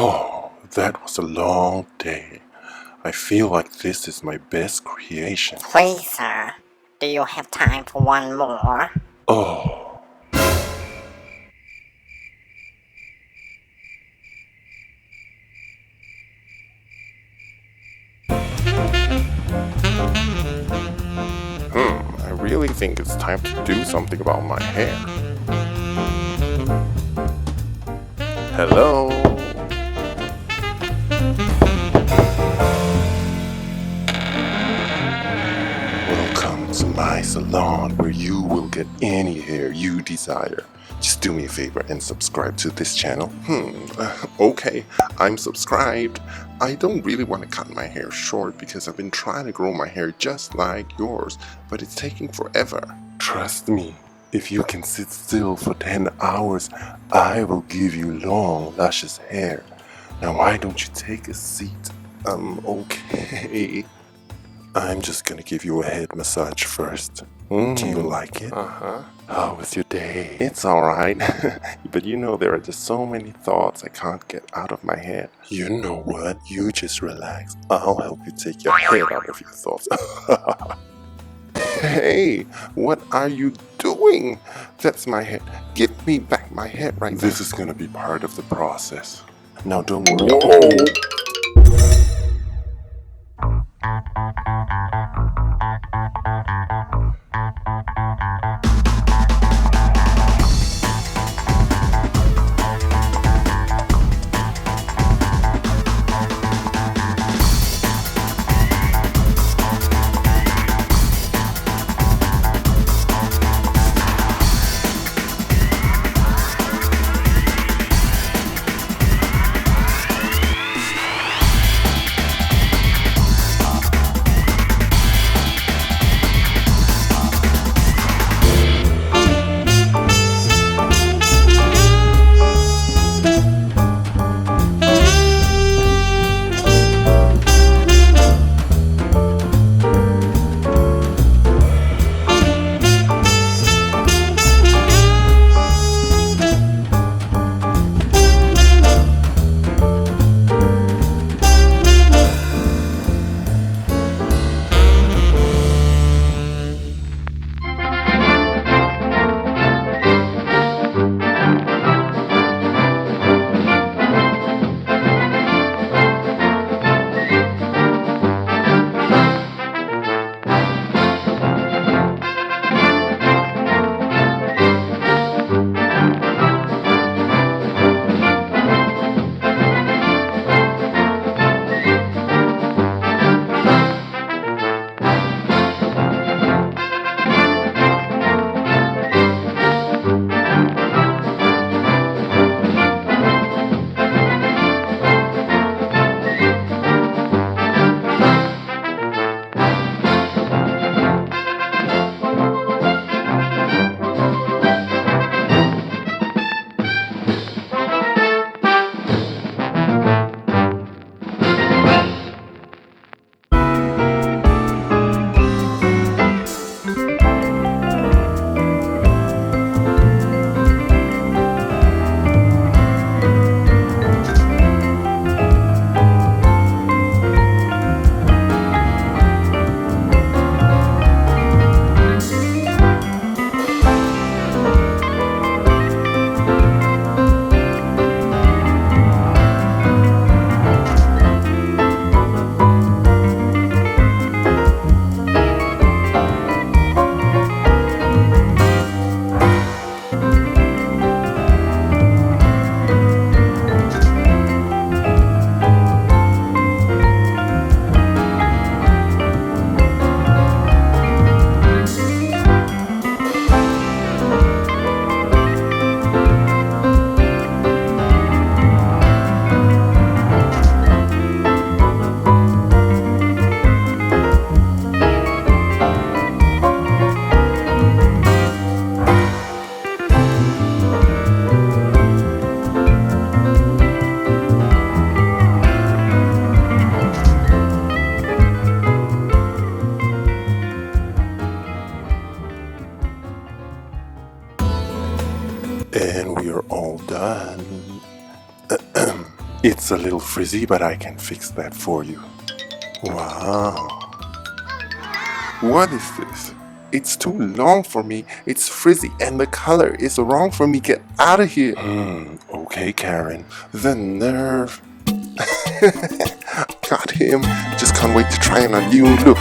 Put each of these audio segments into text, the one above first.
Oh, that was a long day. I feel like this is my best creation. Please, sir, do you have time for one more? Oh. I really think it's time to do something about my hair. Hello? Welcome to my salon where you will get any hair you desire. Just do me a favor and subscribe to this channel. Okay, I'm subscribed. I don't really want to cut my hair short because I've been trying to grow my hair just like yours, but it's taking forever. Trust me, if you can sit still for 10 hours, I will give you long, luscious hair. Now why don't you take a seat? Okay. I'm just gonna give you a head massage first. Do you like it? How was your day? It's alright. But you know there are just so many thoughts I can't get out of my head. You know what? You just relax. I'll help you take your head out of your thoughts. Hey, what are you doing? That's my head. Give me back my head right now. This is gonna be part of the process. Now don't worry. Whoa. It's a little frizzy, but I can fix that for you. Wow. What is this? It's too long for me. It's frizzy and the color is wrong for me. Get out of here. Okay, Karen. The nerve. Got him. Just can't wait to try on a new look.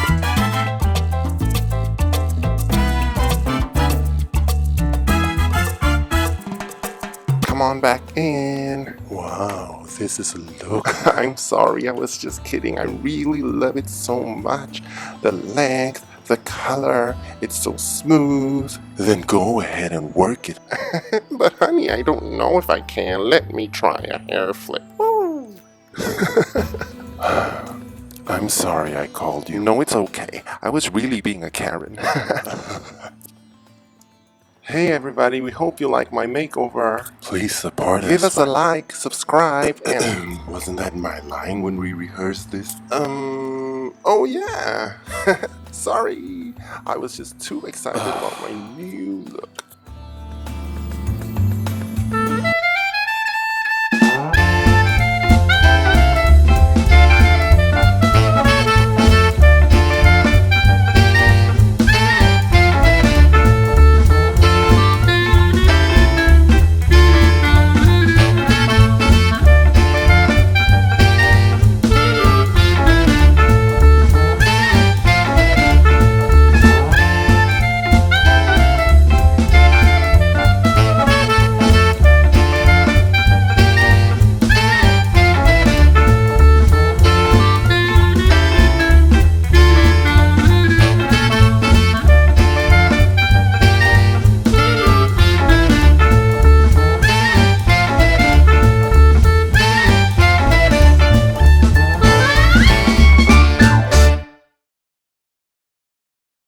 Come on back in. Wow, this is a look. I'm sorry, I was just kidding. I really love it so much. The length, the color, it's so smooth. Then go ahead and work it. But honey, I don't know if I can. Let me try a hair flip. Woo. I'm sorry I called you. No, it's okay. I was really being a Karen. Hey everybody, we hope you like my makeover. Please support us. Give us a like, subscribe, and... Wasn't that my line when we rehearsed this? Oh yeah. Sorry. I was just too excited about my new look.